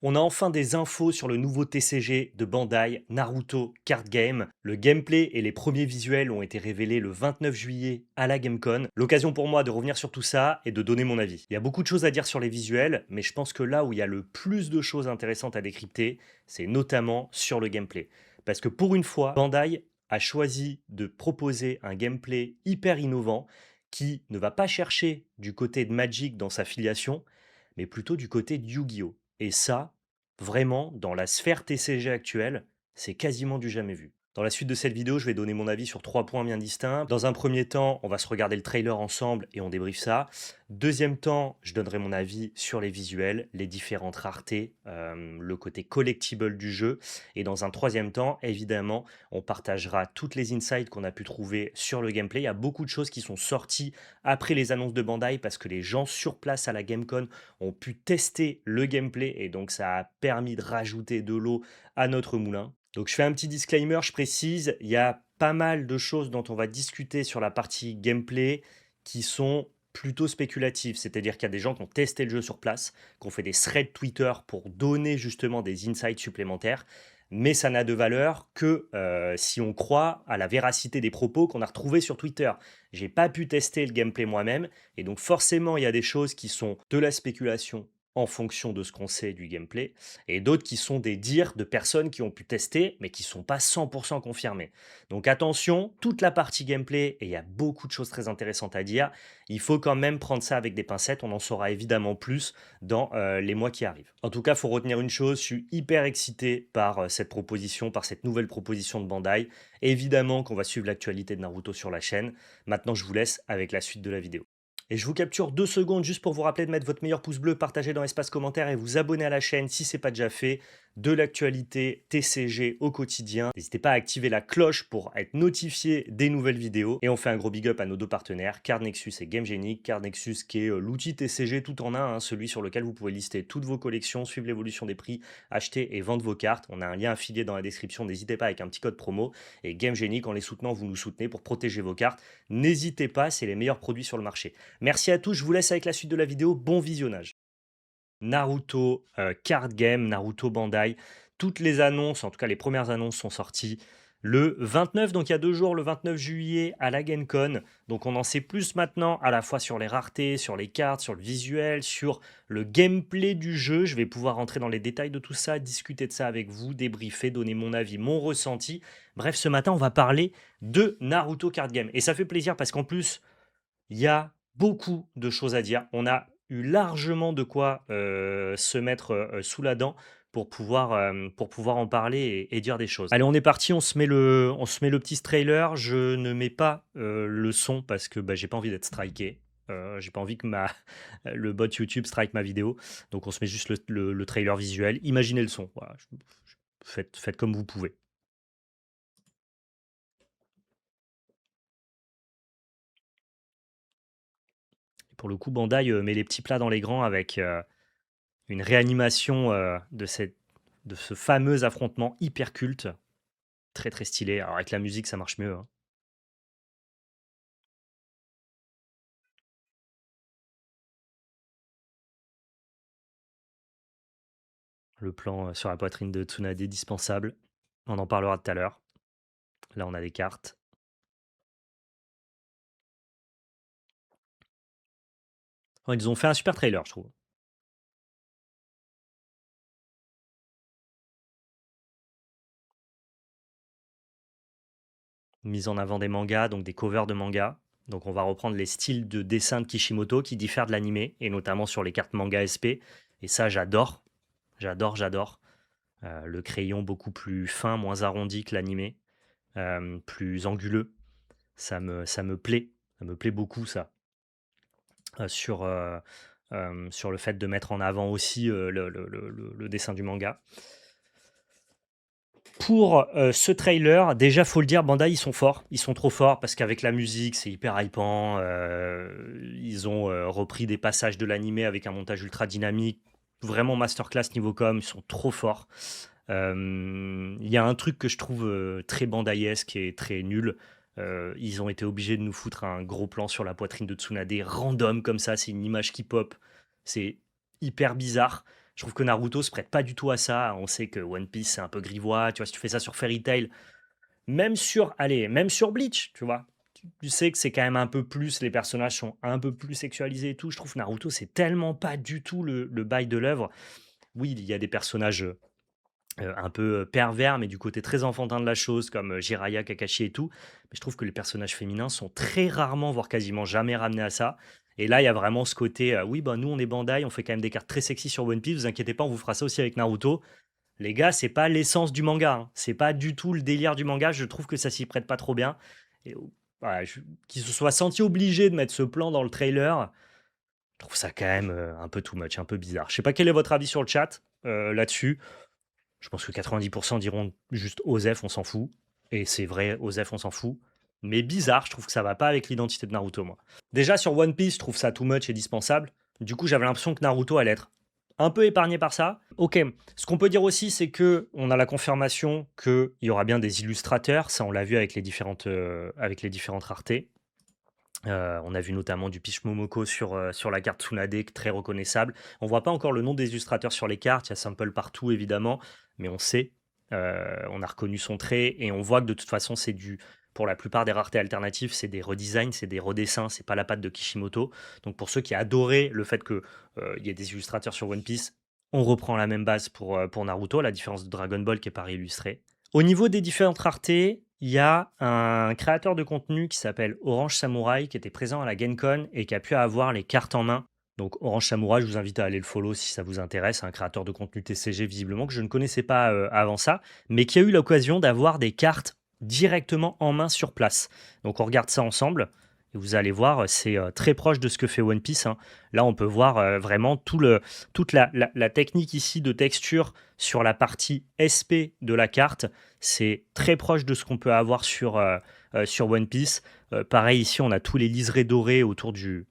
On a enfin des infos sur le nouveau TCG de Bandai, Naruto Card Game. Le gameplay et les premiers visuels ont été révélés le 29 juillet à la GameCon. L'occasion pour moi de revenir sur tout ça et de donner mon avis. Il y a beaucoup de choses à dire sur les visuels, mais je pense que là où il y a le plus de choses intéressantes à décrypter, c'est notamment sur le gameplay. Parce que pour une fois, Bandai a choisi de proposer un gameplay hyper innovant qui ne va pas chercher du côté de Magic dans sa filiation, mais plutôt du côté de Yu-Gi-Oh! Et ça, vraiment, dans la sphère TCG actuelle, c'est quasiment du jamais vu. Dans la suite de cette vidéo, je vais donner mon avis sur 3 points bien distincts. Dans un premier temps, on va se regarder le trailer ensemble et on débriefe ça. Deuxième temps, je donnerai mon avis sur les visuels, les différentes raretés, le côté collectible du jeu. Et dans un troisième temps, évidemment, on partagera toutes les insights qu'on a pu trouver sur le gameplay. Il y a beaucoup de choses qui sont sorties après les annonces de Bandai parce que les gens sur place à la GameCon ont pu tester le gameplay et donc ça a permis de rajouter de l'eau à notre moulin. Donc je fais un petit disclaimer, je précise, il y a pas mal de choses dont on va discuter sur la partie gameplay qui sont plutôt spéculatives, c'est-à-dire qu'il y a des gens qui ont testé le jeu sur place, qui ont fait des threads Twitter pour donner justement des insights supplémentaires, mais ça n'a de valeur que si on croit à la véracité des propos qu'on a retrouvés sur Twitter. J'ai pas pu tester le gameplay moi-même, et donc forcément il y a des choses qui sont de la spéculation en fonction de ce qu'on sait du gameplay, et d'autres qui sont des dires de personnes qui ont pu tester, mais qui ne sont pas 100% confirmées. Donc attention, toute la partie gameplay, et il y a beaucoup de choses très intéressantes à dire, il faut quand même prendre ça avec des pincettes, on en saura évidemment plus dans les mois qui arrivent. En tout cas, il faut retenir une chose, je suis hyper excité par cette proposition, par cette nouvelle proposition de Bandai. Évidemment qu'on va suivre l'actualité de Naruto sur la chaîne. Maintenant, je vous laisse avec la suite de la vidéo. Et je vous capture 2 secondes juste pour vous rappeler de mettre votre meilleur pouce bleu, partager dans l'espace commentaire et vous abonner à la chaîne si ce n'est pas déjà fait. De l'actualité TCG au quotidien. N'hésitez pas à activer la cloche pour être notifié des nouvelles vidéos. Et on fait un gros big up à nos deux partenaires, Card Nexus et GameGenic. Card Nexus qui est l'outil TCG tout en un, hein, celui sur lequel vous pouvez lister toutes vos collections, suivre l'évolution des prix, acheter et vendre vos cartes. On a un lien affilié dans la description, n'hésitez pas avec un petit code promo. Et GameGenic, en les soutenant, vous nous soutenez pour protéger vos cartes. N'hésitez pas, c'est les meilleurs produits sur le marché. Merci à tous, je vous laisse avec la suite de la vidéo, bon visionnage. Naruto Card Game, Naruto Bandai, toutes les annonces, en tout cas les premières annonces sont sorties le 29, donc il y a 2 jours, le 29 juillet à la GameCon. Donc on en sait plus maintenant, à la fois sur les raretés, sur les cartes, sur le visuel, sur le gameplay du jeu. Je vais pouvoir rentrer dans les détails de tout ça, discuter de ça avec vous, débriefer, donner mon avis, mon ressenti. Bref, ce matin, on va parler de Naruto Card Game. Et ça fait plaisir parce qu'en plus, il y a beaucoup de choses à dire. On a eu largement de quoi se mettre sous la dent pour pouvoir en parler et dire des choses. Allez, on est parti, on se met le petit trailer. Je ne mets pas le son parce que bah, j'ai pas envie d'être striké. J'ai pas envie que le bot YouTube strike ma vidéo. Donc on se met juste le trailer visuel. Imaginez le son. Voilà. Faites comme vous pouvez. Pour le coup, Bandai met les petits plats dans les grands avec une réanimation de ce fameux affrontement hyper culte, très très stylé. Alors avec la musique, ça marche mieux, hein. Le plan sur la poitrine de Tsunade, dispensable. On en parlera tout à l'heure. Là, on a des cartes. Oh, ils ont fait un super trailer, je trouve. Mise en avant des mangas, donc des covers de mangas. Donc on va reprendre les styles de dessin de Kishimoto qui diffèrent de l'animé, et notamment sur les cartes manga SP. Et ça, j'adore. J'adore, j'adore. Le crayon beaucoup plus fin, moins arrondi que l'animé, plus anguleux. Ça me plaît. Ça me plaît beaucoup, ça. Sur le fait de mettre en avant aussi le dessin du manga. Pour ce trailer, déjà, faut le dire, Bandai, ils sont forts. Ils sont trop forts parce qu'avec la musique, c'est hyper hypant. Ils ont repris des passages de l'animé avec un montage ultra dynamique. Vraiment masterclass niveau com, ils sont trop forts. Il y a un truc que je trouve très bandaiesque et très nul. Ils ont été obligés de nous foutre un gros plan sur la poitrine de Tsunade, random comme ça, c'est une image qui pop. C'est hyper bizarre. Je trouve que Naruto se prête pas du tout à ça. On sait que One Piece, c'est un peu grivois. Tu vois, si tu fais ça sur Fairy Tail, même sur Bleach, tu vois. Tu sais que c'est quand même un peu plus, les personnages sont un peu plus sexualisés et tout. Je trouve que Naruto, c'est tellement pas du tout le bail de l'œuvre. Oui, il y a des personnages un peu pervers, mais du côté très enfantin de la chose, comme Jiraiya, Kakashi et tout. Mais je trouve que les personnages féminins sont très rarement, voire quasiment jamais ramenés à ça. Et là, il y a vraiment ce côté, oui, bah, nous, on est Bandai, on fait quand même des cartes très sexy sur One Piece, vous inquiétez pas, on vous fera ça aussi avec Naruto. Les gars, c'est pas l'essence du manga, hein. C'est pas du tout le délire du manga. Je trouve que ça s'y prête pas trop bien. Et voilà, qu'ils se soient sentis obligés de mettre ce plan dans le trailer, je trouve ça quand même un peu too much, un peu bizarre. Je sais pas quel est votre avis sur le chat là-dessus. Je pense que 90% diront juste Osef, on s'en fout. Et c'est vrai, Osef, on s'en fout. Mais bizarre, je trouve que ça va pas avec l'identité de Naruto, moi. Déjà, sur One Piece, je trouve ça too much et dispensable. Du coup, j'avais l'impression que Naruto allait être un peu épargné par ça. Ok, ce qu'on peut dire aussi, c'est que on a la confirmation qu'il y aura bien des illustrateurs. Ça, on l'a vu avec les différentes raretés. On a vu notamment du Peach Momoko sur la carte Tsunade, très reconnaissable. On voit pas encore le nom des illustrateurs sur les cartes, il y a Sample partout évidemment, mais on sait, on a reconnu son trait et on voit que de toute façon pour la plupart des raretés alternatives, c'est des redesigns, c'est des redessins, c'est pas la patte de Kishimoto. Donc pour ceux qui adoraient le fait qu'il y ait des illustrateurs sur One Piece, on reprend la même base pour Naruto, à la différence de Dragon Ball qui est pas réillustré. Au niveau des différentes raretés, il y a un créateur de contenu qui s'appelle Orange Samurai qui était présent à la GenCon et qui a pu avoir les cartes en main. Donc Orange Samurai, je vous invite à aller le follow si ça vous intéresse, un créateur de contenu TCG visiblement que je ne connaissais pas avant ça, mais qui a eu l'occasion d'avoir des cartes directement en main sur place. Donc on regarde ça ensemble. Et vous allez voir, c'est très proche de ce que fait One Piece, hein. Là, on peut voir vraiment toute la technique ici de texture sur la partie SP de la carte. C'est très proche de ce qu'on peut avoir sur One Piece. Pareil, ici, on a tous les liserés dorés autour des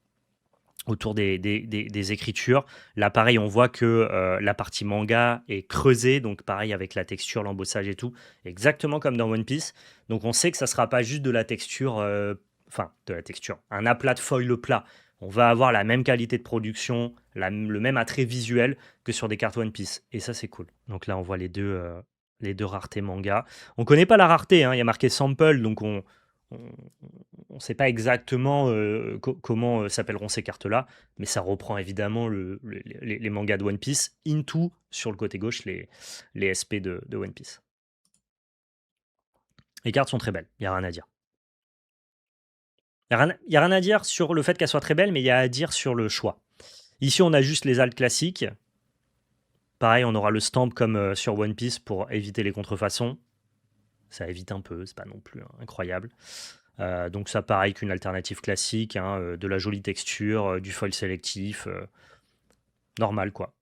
écritures. Là, pareil, on voit que la partie manga est creusée, donc pareil avec la texture, l'embossage et tout, exactement comme dans One Piece. Donc on sait que ça ne sera pas juste de la texture, un aplat de foil plat. On va avoir la même qualité de production, le même attrait visuel que sur des cartes One Piece. Et ça, c'est cool. Donc là, on voit les deux raretés manga. On ne connaît pas la rareté, hein. Il y a marqué sample, donc on ne sait pas exactement comment s'appelleront ces cartes-là, mais ça reprend évidemment les mangas de One Piece, into, sur le côté gauche, les SP de One Piece. Les cartes sont très belles, il n'y a rien à dire. Il n'y a rien à dire sur le fait qu'elles soient très belles, mais il y a à dire sur le choix. Ici, on a juste les alts classiques. Pareil, on aura le stamp comme sur One Piece pour éviter les contrefaçons. Ça évite un peu, c'est pas non plus incroyable. Donc ça pareil qu'une alternative classique, hein, de la jolie texture, du foil sélectif, normal quoi.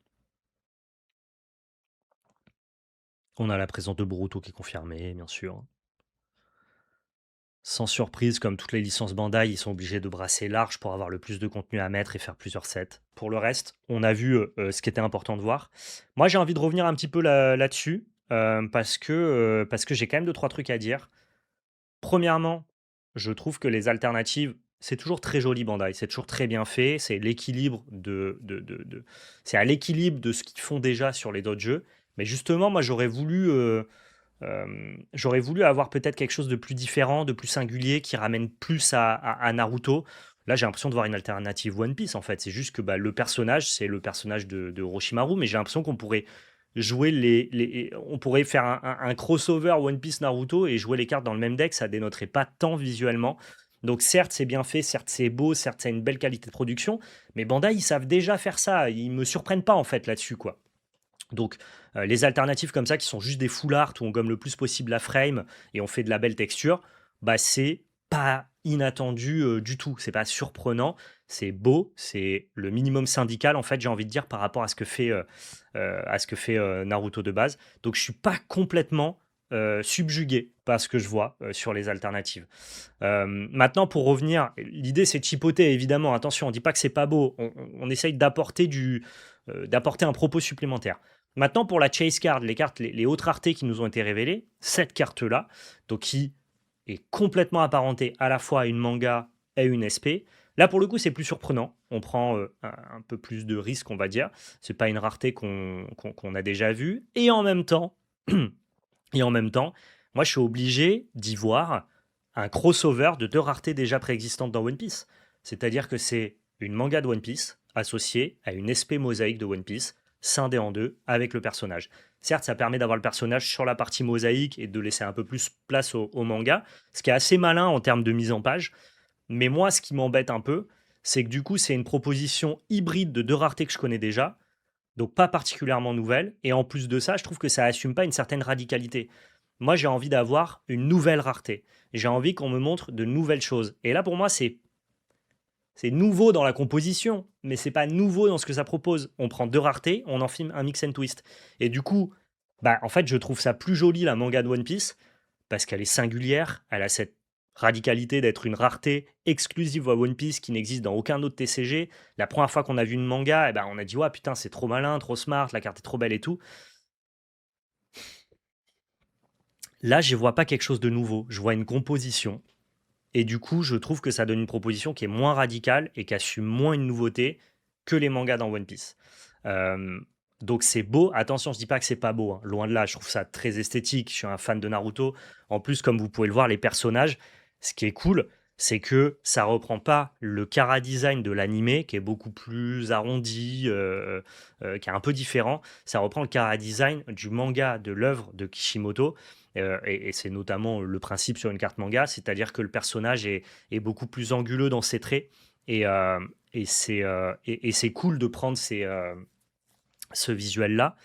On a la présence de Boruto qui est confirmée, bien sûr. Sans surprise, comme toutes les licences Bandai, ils sont obligés de brasser large pour avoir le plus de contenu à mettre et faire plusieurs sets. Pour le reste, on a vu ce qui était important de voir. Moi, j'ai envie de revenir un petit peu là-dessus, parce que j'ai quand même deux, trois trucs à dire. Premièrement, je trouve que les alternatives, c'est toujours très joli Bandai, c'est toujours très bien fait, c'est l'équilibre c'est à l'équilibre de ce qu'ils font déjà sur les autres jeux. Mais justement, moi j'aurais voulu avoir peut-être quelque chose de plus différent, de plus singulier, qui ramène plus à Naruto. Là, j'ai l'impression de voir une alternative One Piece, en fait. C'est juste que bah, le personnage, c'est le personnage de Orochimaru, mais j'ai l'impression qu'on pourrait jouer on pourrait faire un crossover One Piece Naruto et jouer les cartes dans le même deck, ça dénoterait pas tant visuellement. Donc certes, c'est bien fait, certes, c'est beau, certes, ça a une belle qualité de production, mais Bandai, ils savent déjà faire ça. Ils me surprennent pas, en fait, là-dessus, quoi. Donc, les alternatives comme ça, qui sont juste des full art où on gomme le plus possible la frame et on fait de la belle texture, bah c'est pas inattendu du tout. C'est pas surprenant, c'est beau, c'est le minimum syndical en fait, j'ai envie de dire par rapport à ce que fait Naruto de base. Donc, je suis pas complètement subjugué par ce que je vois sur les alternatives. Maintenant, pour revenir, l'idée c'est de chipoter évidemment. Attention, on dit pas que c'est pas beau. On essaye d'apporter un propos supplémentaire. Maintenant, pour la chase card, les cartes, les hautes raretés qui nous ont été révélées, cette carte-là, donc qui est complètement apparentée à la fois à une manga et une SP, là pour le coup c'est plus surprenant. on prend un peu plus de risques, on va dire. C'est pas une rareté qu'on a déjà vue. Et en même temps, moi, je suis obligé d'y voir un crossover de deux raretés déjà préexistantes dans One Piece. C'est-à-dire que c'est une manga de One Piece associée à une SP mosaïque de One Piece, scindée en deux avec le personnage. Certes, ça permet d'avoir le personnage sur la partie mosaïque et de laisser un peu plus place au manga, ce qui est assez malin en termes de mise en page. Mais moi, ce qui m'embête un peu, c'est que du coup, c'est une proposition hybride de deux raretés que je connais déjà, donc pas particulièrement nouvelle. Et en plus de ça, je trouve que ça assume pas une certaine radicalité. Moi, j'ai envie d'avoir une nouvelle rareté. J'ai envie qu'on me montre de nouvelles choses. Et là, pour moi, c'est nouveau dans la composition, mais c'est pas nouveau dans ce que ça propose. On prend deux raretés, on en filme un mix and twist. Et du coup, bah, en fait, je trouve ça plus joli, la manga de One Piece, parce qu'elle est singulière, elle a cette radicalité d'être une rareté exclusive à One Piece qui n'existe dans aucun autre TCG. La première fois qu'on a vu une manga, eh ben, on a dit, ouais, putain, c'est trop malin, trop smart, la carte est trop belle et tout. Là, je vois pas quelque chose de nouveau, je vois une composition. Et du coup, je trouve que ça donne une proposition qui est moins radicale et qui assume moins une nouveauté que les mangas dans One Piece. Euh, donc c'est beau. Attention, je dis pas que c'est pas beau, hein. Loin de là. Je trouve ça très esthétique. Je suis un fan de Naruto. En plus, comme vous pouvez le voir, les personnages, ce qui est cool, c'est que ça reprend pas le chara design de l'animé, qui est beaucoup plus arrondi, qui est un peu différent. Ça reprend le chara design du manga, de l'œuvre de Kishimoto. Et c'est notamment le principe sur une carte manga, c'est-à-dire que le personnage est beaucoup plus anguleux dans ses traits. Et, euh, et c'est cool de prendre ce visuel-là.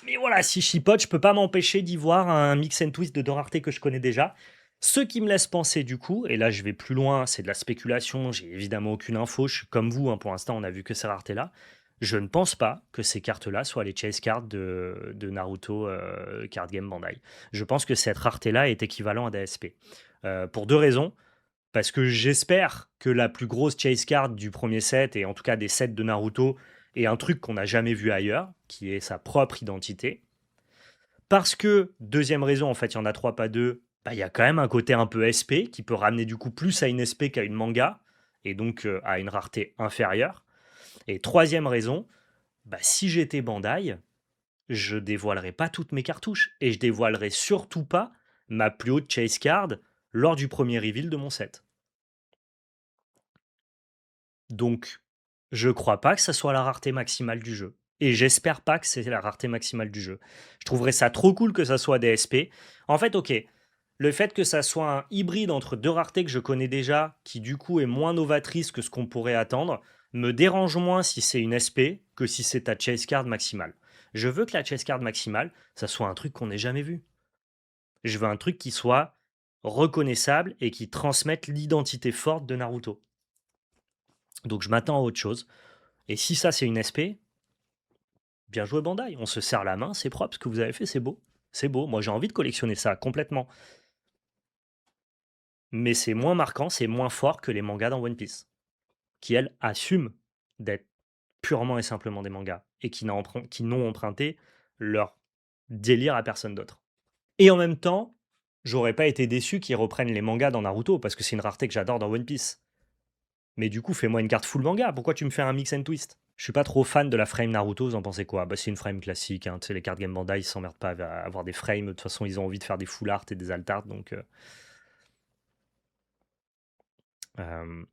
Mais voilà, si je chipote, je peux pas m'empêcher d'y voir un mix and twist de deux raretés que je connais déjà. Ce qui me laisse penser du coup, et là je vais plus loin, c'est de la spéculation, j'ai évidemment aucune info, je suis comme vous, hein, pour l'instant on a vu que ces raretés-là. Je ne pense pas que ces cartes-là soient les chase cards de Naruto Card Game Bandai. Je pense que cette rareté-là est équivalent à des SP. Pour deux raisons. Parce que j'espère que la plus grosse chase card du premier set, et en tout cas des sets de Naruto, est un truc qu'on n'a jamais vu ailleurs, qui est sa propre identité. Parce que, deuxième raison, en fait, il y en a trois, pas deux, bah, il y a quand même un côté un peu SP qui peut ramener du coup plus à une SP qu'à une manga, et donc à une rareté inférieure. Et troisième raison, bah, si j'étais Bandai, je dévoilerais pas toutes mes cartouches, et je dévoilerais surtout pas ma plus haute chase card lors du premier reveal de mon set. Donc, je crois pas que ça soit la rareté maximale du jeu. Et j'espère pas que c'est la rareté maximale du jeu. Je trouverais ça trop cool que ça soit des SP. En fait, ok, le fait que ça soit un hybride entre deux raretés que je connais déjà, qui du coup est moins novatrice que ce qu'on pourrait attendre, me dérange moins si c'est une SP que si c'est ta chase card maximale. Je veux que la chase card maximale, ça soit un truc qu'on n'ait jamais vu. Je veux un truc qui soit reconnaissable et qui transmette l'identité forte de Naruto. Donc je m'attends à autre chose. Et si ça c'est une SP, bien joué Bandai. On se serre la main, c'est propre, ce que vous avez fait, c'est beau. C'est beau. Moi j'ai envie de collectionner ça complètement. Mais c'est moins marquant, c'est moins fort que les mangas dans One Piece, qui elles assument d'être purement et simplement des mangas et qui n'ont emprunté leur délire à personne d'autre. Et en même temps, j'aurais pas été déçu qu'ils reprennent les mangas dans Naruto parce que c'est une rareté que j'adore dans One Piece. Mais du coup, fais-moi une carte full manga. Pourquoi tu me fais un mix and twist? Je suis pas trop fan de la frame Naruto, vous en pensez quoi? Bah, c'est une frame classique, hein. Tu sais, les cartes Game Bandai, ils s'emmerdent pas à avoir des frames. De toute façon, ils ont envie de faire des full art et des alt art. Euh,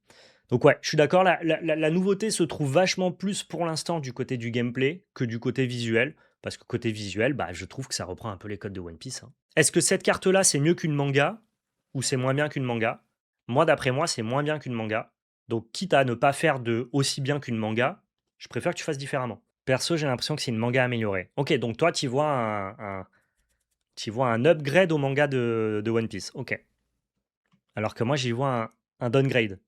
donc ouais, je suis d'accord. La nouveauté se trouve vachement plus pour l'instant du côté du gameplay que du côté visuel. Parce que côté visuel, bah, je trouve que ça reprend un peu les codes de One Piece, hein. Est-ce que cette carte-là, c'est mieux qu'une manga? Ou c'est moins bien qu'une manga? Moi, d'après moi, c'est moins bien qu'une manga. Donc, quitte à ne pas faire de aussi bien qu'une manga, je préfère que tu fasses différemment. Perso, j'ai l'impression que c'est une manga améliorée. Ok, donc toi, tu vois un upgrade au manga de One Piece. Ok. Alors que moi, j'y vois un downgrade.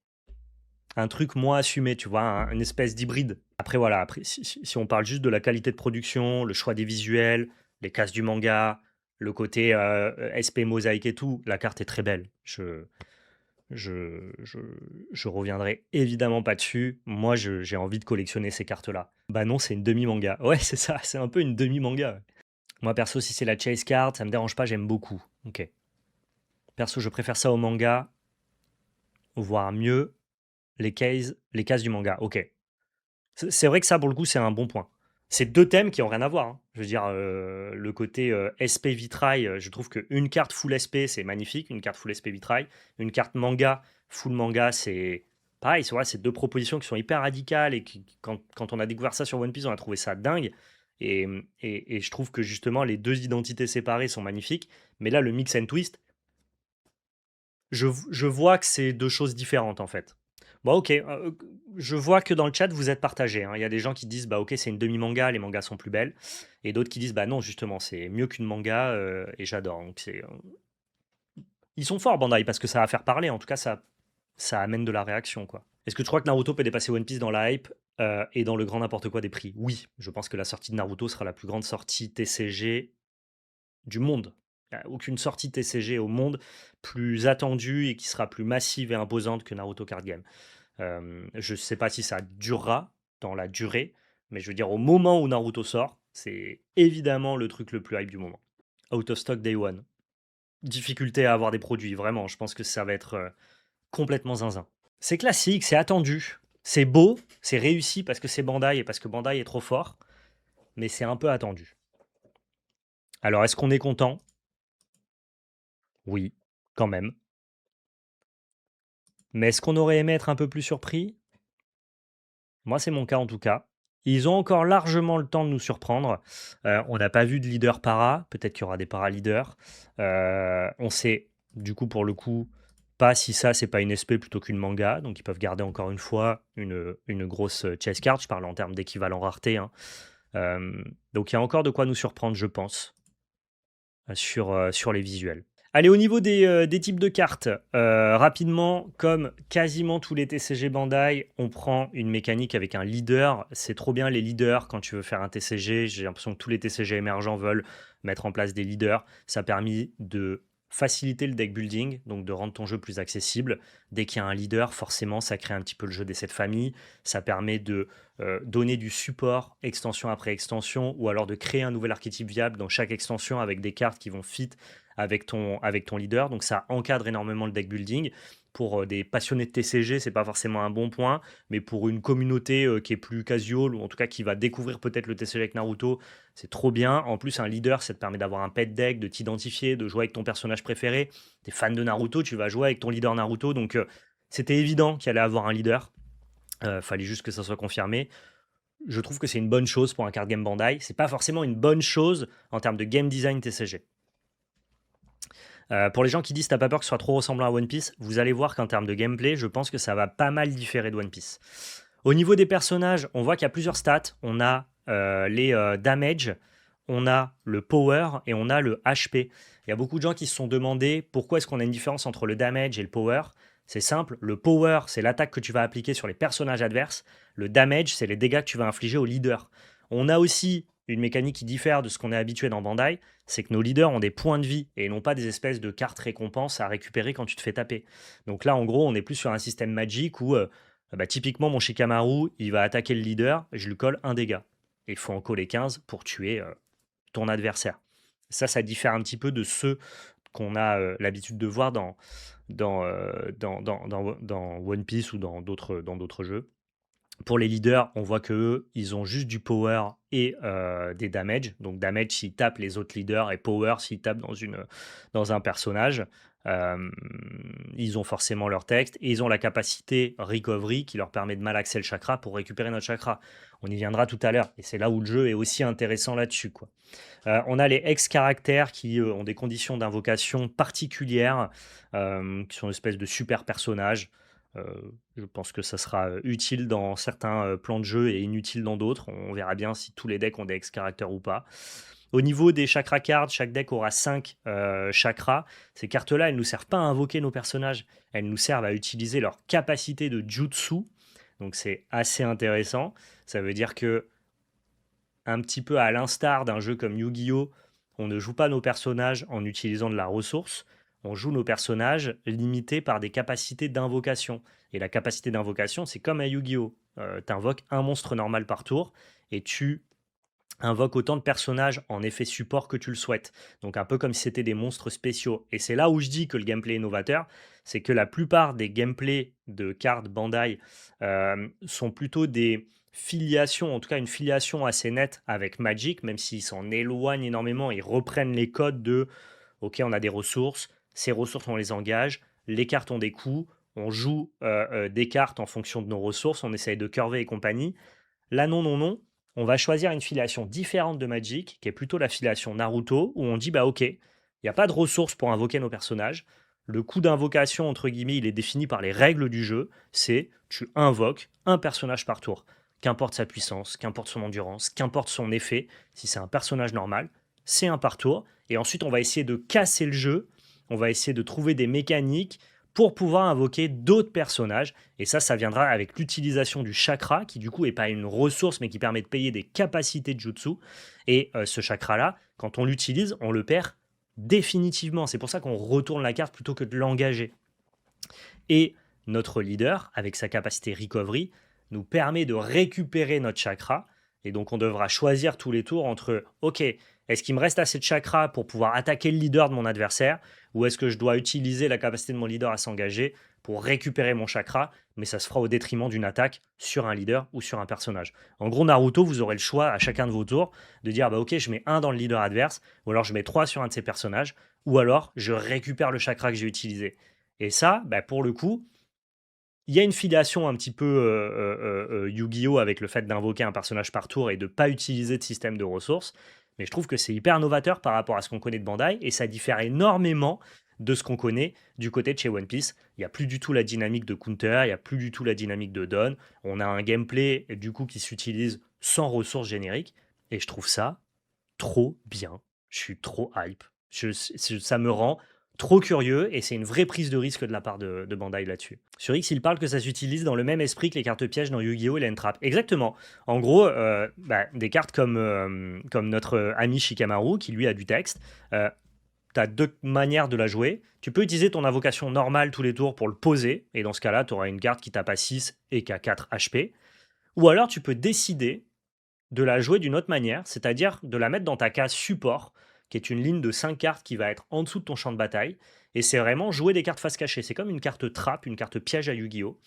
Un truc moins assumé, tu vois, une espèce d'hybride. Après, voilà, après, si on parle juste de la qualité de production, le choix des visuels, les cases du manga, le côté SP mosaïque et tout, la carte est très belle. Je, je, je reviendrai évidemment pas dessus. Moi, j'ai envie de collectionner ces cartes-là. Bah non, c'est une demi-manga. Ouais, c'est ça, c'est un peu une demi-manga. Moi, perso, si c'est la chase card, ça me dérange pas, j'aime beaucoup. Ok. Perso, je préfère ça au manga, voire mieux. Les cases du manga, ok. C'est vrai que ça, pour le coup, c'est un bon point. C'est deux thèmes qui ont rien à voir, hein. Je veux dire, le côté SP vitrail, je trouve qu'une carte full SP, c'est magnifique, une carte full SP vitrail. Une carte manga, full manga, c'est pareil, c'est vrai, c'est deux propositions qui sont hyper radicales et quand on a découvert ça sur One Piece, on a trouvé ça dingue. Et je trouve que justement, les deux identités séparées sont magnifiques. Mais là, le mix and twist, je vois que c'est deux choses différentes en fait. Bon, ok, je vois que dans le chat vous êtes partagés, hein. Il y a des gens qui disent bah ok c'est une demi-manga, les mangas sont plus belles, et d'autres qui disent bah non justement c'est mieux qu'une manga et j'adore. Donc ils sont forts Bandai parce que ça va faire parler, en tout cas ça amène de la réaction quoi. Est-ce que tu crois que Naruto peut dépasser One Piece dans la hype et dans le grand n'importe quoi des prix? Oui, je pense que la sortie de Naruto sera la plus grande sortie TCG du monde. Il n'y a aucune sortie TCG au monde plus attendue et qui sera plus massive et imposante que Naruto Card Game. Je ne sais pas si ça durera dans la durée, mais je veux dire, au moment où Naruto sort, c'est évidemment le truc le plus hype du moment. Out of stock day one. Difficulté à avoir des produits, vraiment. Je pense que ça va être complètement zinzin. C'est classique, c'est attendu. C'est beau, c'est réussi parce que c'est Bandai et parce que Bandai est trop fort, mais c'est un peu attendu. Alors, est-ce qu'on est content? Oui, quand même. Mais est-ce qu'on aurait aimé être un peu plus surpris? Moi, c'est mon cas en tout cas. Ils ont encore largement le temps de nous surprendre. On n'a pas vu de leader para, peut-être qu'il y aura des para-leaders. On sait, du coup, pour le coup, pas si ça, c'est pas une SP plutôt qu'une manga. Donc, ils peuvent garder encore une fois une grosse chess card. Je parle en termes d'équivalent rareté, hein. Euh, donc, il y a encore de quoi nous surprendre, je pense, sur les visuels. Allez, au niveau des types de cartes, rapidement, comme quasiment tous les TCG Bandai, on prend une mécanique avec un leader. C'est trop bien les leaders quand tu veux faire un TCG. J'ai l'impression que tous les TCG émergents veulent mettre en place des leaders. Ça a permis de faciliter le deck building, donc de rendre ton jeu plus accessible. Dès qu'il y a un leader, forcément, ça crée un petit peu le jeu des 7 familles. Ça permet de donner du support extension après extension, ou alors de créer un nouvel archétype viable dans chaque extension avec des cartes qui vont fit avec ton leader. Donc ça encadre énormément le deck building. Pour des passionnés de TCG, c'est pas forcément un bon point, mais pour une communauté qui est plus casual, ou en tout cas qui va découvrir peut-être le TCG avec Naruto, c'est trop bien. En plus, un leader, ça te permet d'avoir un pet deck, de t'identifier, de jouer avec ton personnage préféré. T'es fan de Naruto, tu vas jouer avec ton leader Naruto, donc c'était évident qu'il allait avoir un leader. Fallait juste que ça soit confirmé. Je trouve que c'est une bonne chose pour un card game Bandai. C'est pas forcément une bonne chose en termes de game design TCG. Pour les gens qui disent t'as pas peur que ce soit trop ressemblant à One Piece, vous allez voir qu'en termes de gameplay, je pense que ça va pas mal différer de One Piece. Au niveau des personnages, on voit qu'il y a plusieurs stats. On a les damage, on a le power et on a le HP. Il y a beaucoup de gens qui se sont demandé pourquoi est-ce qu'on a une différence entre le damage et le power. C'est simple, le power, c'est l'attaque que tu vas appliquer sur les personnages adverses. Le damage, c'est les dégâts que tu vas infliger au leader. On a aussi une mécanique qui diffère de ce qu'on est habitué dans Bandai, c'est que nos leaders ont des points de vie et non pas des espèces de cartes récompenses à récupérer quand tu te fais taper. Donc là, en gros, on est plus sur un système magique où, typiquement, mon Shikamaru, il va attaquer le leader, je lui colle un dégât. Et il faut en coller 15 pour tuer ton adversaire. Ça diffère un petit peu de ceux qu'on a l'habitude de voir dans One Piece ou dans d'autres jeux. Pour les leaders, on voit qu'eux, ils ont juste du power et des damage. Donc damage s'ils tapent les autres leaders et power s'ils tapent dans un personnage. Euh, Ils ont forcément leur texte et ils ont la capacité recovery qui leur permet de malaxer le chakra pour récupérer notre chakra. On y viendra tout à l'heure et c'est là où le jeu est aussi intéressant là-dessus, quoi. On a les ex-caractères qui ont des conditions d'invocation particulières, qui sont une espèce de super personnages. Euh, je pense que ça sera utile dans certains plans de jeu et inutile dans d'autres. On verra bien si tous les decks ont des ex-caractères ou pas. Au niveau des chakra cards, chaque deck aura 5 chakras. Ces cartes-là, elles ne nous servent pas à invoquer nos personnages, elles nous servent à utiliser leur capacité de jutsu. Donc c'est assez intéressant. Ça veut dire que un petit peu à l'instar d'un jeu comme Yu-Gi-Oh! On ne joue pas nos personnages en utilisant de la ressource, on joue nos personnages limités par des capacités d'invocation. Et la capacité d'invocation, c'est comme à Yu-Gi-Oh! Tu invoques un monstre normal par tour et tu invoque autant de personnages en effet support que tu le souhaites. Donc un peu comme si c'était des monstres spéciaux. Et c'est là où je dis que le gameplay est novateur, c'est que la plupart des gameplays de cartes Bandai sont plutôt des filiations, en tout cas une filiation assez nette avec Magic, même s'ils s'en éloignent énormément, ils reprennent les codes de OK, on a des ressources, ces ressources on les engage, les cartes ont des coûts, on joue des cartes en fonction de nos ressources, on essaye de curver et compagnie. Là, non, non, non. On va choisir une filiation différente de Magic, qui est plutôt la filiation Naruto, où on dit, bah ok, il n'y a pas de ressources pour invoquer nos personnages. Le coût d'invocation, entre guillemets, il est défini par les règles du jeu. C'est tu invoques un personnage par tour. Qu'importe sa puissance, qu'importe son endurance, qu'importe son effet, si c'est un personnage normal, c'est un par tour. Et ensuite, on va essayer de casser le jeu. On va essayer de trouver des mécaniques pour pouvoir invoquer d'autres personnages. Et ça viendra avec l'utilisation du chakra, qui du coup n'est pas une ressource, mais qui permet de payer des capacités de jutsu. Et ce chakra-là, quand on l'utilise, on le perd définitivement. C'est pour ça qu'on retourne la carte plutôt que de l'engager. Et notre leader, avec sa capacité recovery, nous permet de récupérer notre chakra. Et donc on devra choisir tous les tours entre, ok, est-ce qu'il me reste assez de chakra pour pouvoir attaquer le leader de mon adversaire, ou est-ce que je dois utiliser la capacité de mon leader à s'engager pour récupérer mon chakra, mais ça se fera au détriment d'une attaque sur un leader ou sur un personnage. En gros, Naruto, vous aurez le choix à chacun de vos tours de dire, bah ok, je mets un dans le leader adverse, ou alors je mets 3 sur un de ses personnages, ou alors je récupère le chakra que j'ai utilisé. Et ça, bah, pour le coup, il y a une filiation un petit peu Yu-Gi-Oh! Avec le fait d'invoquer un personnage par tour et de ne pas utiliser de système de ressources. Mais je trouve que c'est hyper novateur par rapport à ce qu'on connaît de Bandai et ça diffère énormément de ce qu'on connaît du côté de chez One Piece. Il n'y a plus du tout la dynamique de counter, il n'y a plus du tout la dynamique de Dawn. On a un gameplay du coup qui s'utilise sans ressources génériques et je trouve ça trop bien. Je suis trop hype. Ça me rend trop curieux et c'est une vraie prise de risque de la part de Bandai là-dessus. Sur X, il parle que ça s'utilise dans le même esprit que les cartes pièges dans Yu-Gi-Oh! Et l'Entrap. Exactement. En gros, des cartes comme notre ami Shikamaru, qui lui a du texte, tu as deux manières de la jouer. Tu peux utiliser ton invocation normale tous les tours pour le poser, et dans ce cas-là, tu auras une carte qui tape à 6 et qui a 4 HP. Ou alors, tu peux décider de la jouer d'une autre manière, c'est-à-dire de la mettre dans ta case support, qui est une ligne de 5 cartes qui va être en dessous de ton champ de bataille. Et c'est vraiment jouer des cartes face cachée. C'est comme une carte trappe, une carte piège à Yu-Gi-Oh!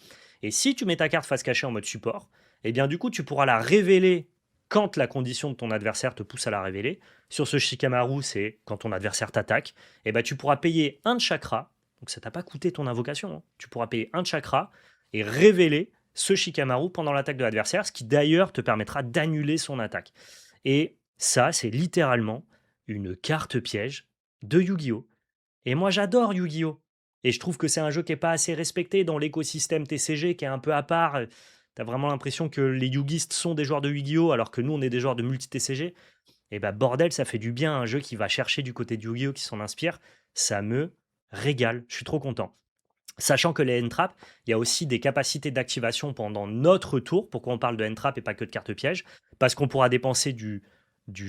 Et si tu mets ta carte face cachée en mode support, eh bien du coup tu pourras la révéler quand la condition de ton adversaire te pousse à la révéler. Sur ce Shikamaru, c'est quand ton adversaire t'attaque, et ben tu pourras payer un de chakra, donc ça t'a pas coûté ton invocation, hein. Tu pourras payer un de chakra et révéler ce Shikamaru pendant l'attaque de l'adversaire, ce qui d'ailleurs te permettra d'annuler son attaque. Et ça, c'est littéralement une carte piège de Yu-Gi-Oh! Et moi, j'adore Yu-Gi-Oh! Et je trouve que c'est un jeu qui n'est pas assez respecté dans l'écosystème TCG, qui est un peu à part. T'as vraiment l'impression que les Yugistes sont des joueurs de Yu-Gi-Oh! Alors que nous, on est des joueurs de multi-TCG. Et bah, bordel, ça fait du bien un jeu qui va chercher du côté de Yu-Gi-Oh! Qui s'en inspire. Ça me régale. Je suis trop content. Sachant que les N-Trap, il y a aussi des capacités d'activation pendant notre tour. Pourquoi on parle de N-Trap et pas que de cartes pièges? Parce qu'on pourra dépenser du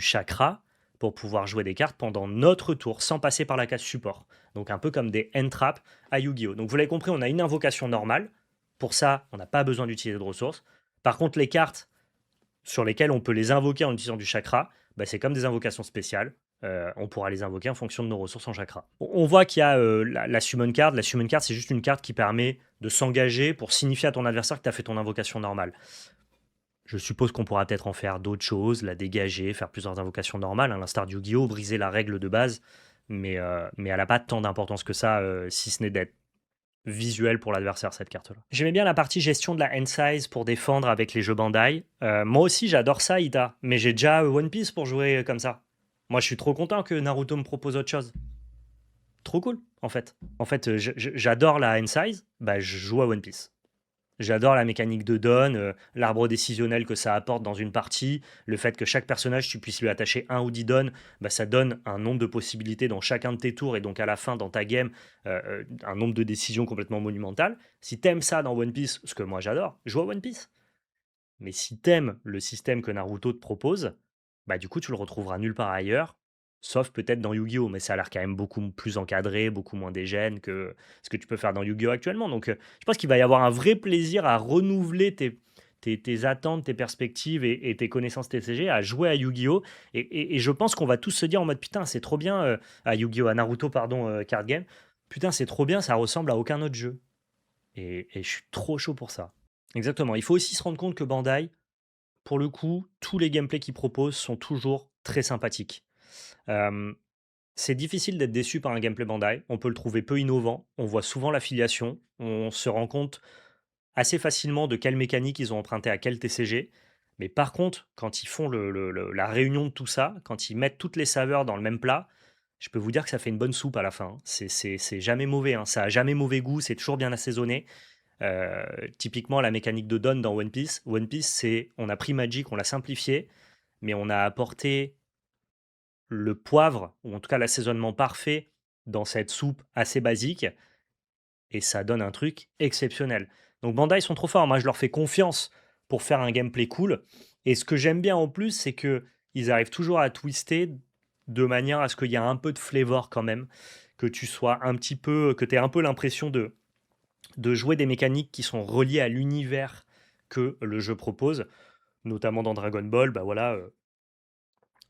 chakra pour pouvoir jouer des cartes pendant notre tour sans passer par la case support. Donc un peu comme des N-Trap à Yu-Gi-Oh! Donc vous l'avez compris, on a une invocation normale. Pour ça, on n'a pas besoin d'utiliser de ressources. Par contre, les cartes sur lesquelles on peut les invoquer en utilisant du chakra, bah, c'est comme des invocations spéciales. On pourra les invoquer en fonction de nos ressources en chakra. On voit qu'il y a la summon card. La summon card, c'est juste une carte qui permet de s'engager pour signifier à ton adversaire que tu as fait ton invocation normale. Je suppose qu'on pourra peut-être en faire d'autres choses, la dégager, faire plusieurs invocations normales, à l'instar du Yu-Gi-Oh!, briser la règle de base, mais elle n'a pas tant d'importance que ça, si ce n'est d'être visuel pour l'adversaire, cette carte-là. J'aimais bien la partie gestion de la hand size pour défendre avec les jeux Bandai. Moi aussi, j'adore ça, Ita, mais j'ai déjà One Piece pour jouer comme ça. Moi, je suis trop content que Naruto me propose autre chose. Trop cool, en fait. En fait, j'adore la hand size, bah, je joue à One Piece. J'adore la mécanique de Dawn, l'arbre décisionnel que ça apporte dans une partie, le fait que chaque personnage, tu puisses lui attacher un ou 10 Dawn, bah, ça donne un nombre de possibilités dans chacun de tes tours et donc à la fin, dans ta game, un nombre de décisions complètement monumental. Si t'aimes ça dans One Piece, ce que moi j'adore, joue à One Piece. Mais si t'aimes le système que Naruto te propose, bah du coup tu le retrouveras nulle part ailleurs, sauf peut-être dans Yu-Gi-Oh! Mais ça a l'air quand même beaucoup plus encadré, beaucoup moins dégène que ce que tu peux faire dans Yu-Gi-Oh! Actuellement. Donc je pense qu'il va y avoir un vrai plaisir à renouveler tes attentes, tes perspectives et tes connaissances TCG à jouer à Yu-Gi-Oh! Et je pense qu'on va tous se dire en mode putain, c'est trop bien, à Yu-Gi-Oh! À Naruto, pardon, card game. Putain, c'est trop bien, ça ressemble à aucun autre jeu. Et je suis trop chaud pour ça. Exactement. Il faut aussi se rendre compte que Bandai, pour le coup, tous les gameplays qu'ils proposent sont toujours très sympathiques. Euh, c'est difficile d'être déçu par un gameplay Bandai. On peut le trouver peu innovant. On voit souvent l'affiliation. On se rend compte assez facilement de quelle mécanique ils ont emprunté à quel TCG. Mais par contre, quand ils font la réunion de tout ça, quand ils mettent toutes les saveurs dans le même plat, je peux vous dire que ça fait une bonne soupe à la fin. C'est jamais mauvais, hein. Ça a jamais mauvais goût, c'est toujours bien assaisonné. Typiquement, la mécanique de Dawn dans One Piece. One Piece, c'est on a pris Magic, on l'a simplifié, mais on a apporté le poivre, ou en tout cas l'assaisonnement parfait dans cette soupe assez basique, et ça donne un truc exceptionnel. Donc Bandai, ils sont trop forts. Moi, je leur fais confiance pour faire un gameplay cool. Et ce que j'aime bien en plus, c'est que ils arrivent toujours à twister de manière à ce qu'il y ait un peu de flavor quand même, que tu sois un petit peu, que tu aies un peu l'impression de jouer des mécaniques qui sont reliées à l'univers que le jeu propose, notamment dans Dragon Ball. Bah voilà,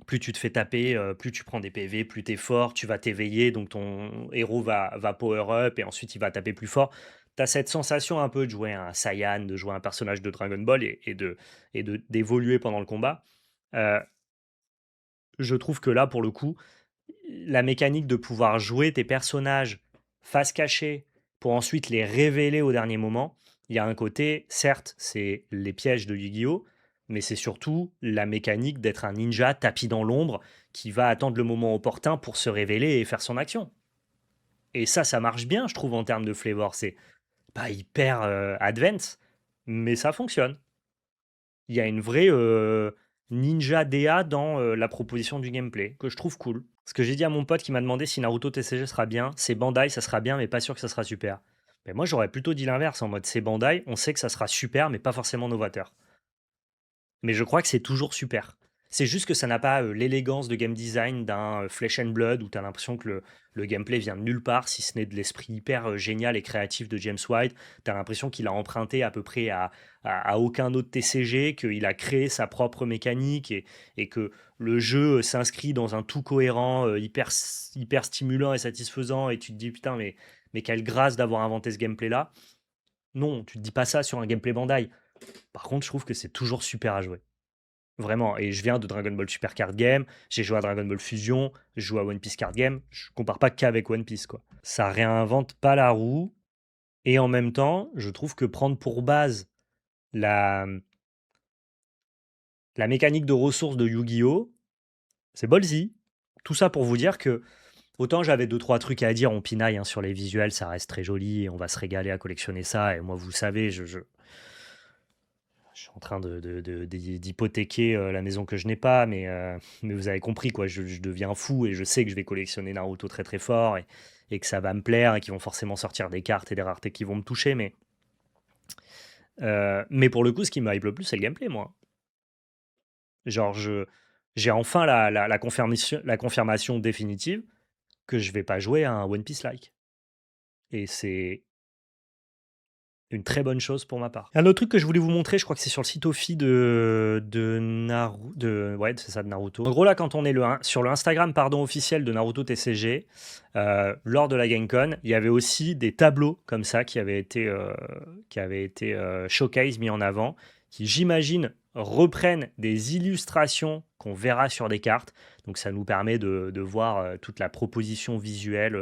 plus tu te fais taper, plus tu prends des PV, plus tu es fort, tu vas t'éveiller, donc ton héros va power up et ensuite il va taper plus fort. Tu as cette sensation un peu de jouer un Saiyan, de jouer un personnage de Dragon Ball d'évoluer pendant le combat. Euh, je trouve que là, pour le coup, la mécanique de pouvoir jouer tes personnages face cachée pour ensuite les révéler au dernier moment, il y a un côté, certes, c'est les pièges de Yu-Gi-Oh! Mais c'est surtout la mécanique d'être un ninja tapis dans l'ombre qui va attendre le moment opportun pour se révéler et faire son action. Et ça marche bien, je trouve, en termes de flavor. C'est pas hyper advanced, mais ça fonctionne. Il y a une vraie ninja DA dans la proposition du gameplay, que je trouve cool. Ce que j'ai dit à mon pote qui m'a demandé si Naruto TCG sera bien, c'est Bandai, ça sera bien, mais pas sûr que ça sera super. Mais moi, j'aurais plutôt dit l'inverse, en mode c'est Bandai, on sait que ça sera super, mais pas forcément novateur. Mais je crois que c'est toujours super. C'est juste que ça n'a pas l'élégance de game design d'un Flesh and Blood où tu as l'impression que le gameplay vient de nulle part, si ce n'est de l'esprit hyper génial et créatif de James White. Tu as l'impression qu'il a emprunté à peu près à aucun autre TCG, qu'il a créé sa propre mécanique et que le jeu s'inscrit dans un tout cohérent, hyper stimulant et satisfaisant. Et tu te dis, putain, mais quelle grâce d'avoir inventé ce gameplay-là. Non, tu te dis pas ça sur un gameplay Bandai. Par contre, je trouve que c'est toujours super à jouer. Vraiment. Et je viens de Dragon Ball Super Card Game, j'ai joué à Dragon Ball Fusion, je joue à One Piece Card Game. Je compare pas qu'avec One Piece, quoi. Ça réinvente pas la roue. Et en même temps, je trouve que prendre pour base la, la mécanique de ressources de Yu-Gi-Oh! C'est ballsy. Tout ça pour vous dire que autant j'avais deux trois trucs à dire, on pinaille hein, sur les visuels, ça reste très joli et on va se régaler à collectionner ça. Et moi, vous savez, je suis en train d'hypothéquer la maison que je n'ai pas, mais vous avez compris, quoi. Je deviens fou et je sais que je vais collectionner Naruto très très fort et que ça va me plaire et qu'ils vont forcément sortir des cartes et des raretés qui vont me toucher. Mais pour le coup, ce qui me hype le plus, c'est le gameplay, moi. Genre, j'ai enfin la confirmation définitive que je vais pas jouer à un One Piece-like. Et c'est une très bonne chose pour ma part. Un autre truc que je voulais vous montrer, je crois que c'est sur le site Offi ouais, c'est ça, de Naruto. En gros, là, quand on est sur le Instagram pardon, officiel de Naruto TCG, lors de la GameCon, il y avait aussi des tableaux comme ça qui avaient été showcase, mis en avant, qui, j'imagine, reprennent des illustrations qu'on verra sur des cartes. Donc ça nous permet de voir toute la proposition visuelle,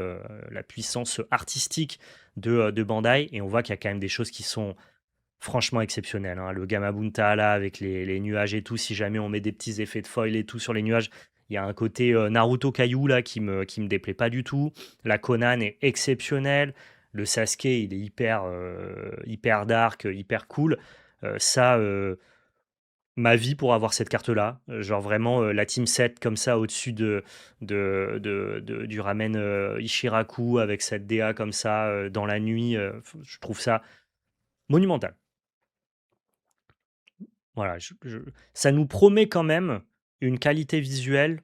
la puissance artistique de Bandai, et on voit qu'il y a quand même des choses qui sont franchement exceptionnelles, hein. Le Gamabunta là, avec les nuages et tout, si jamais on met des petits effets de foil et tout sur les nuages, il y a un côté Naruto Kaiju là qui me déplaît pas du tout. La Conan est exceptionnelle. Le Sasuke, il est hyper dark, hyper cool. Ça, ma vie pour avoir cette carte-là. Genre vraiment la team set comme ça au-dessus du ramen Ishiraku avec cette DA comme ça dans la nuit. Je trouve ça monumental. Voilà, ça nous promet quand même une qualité visuelle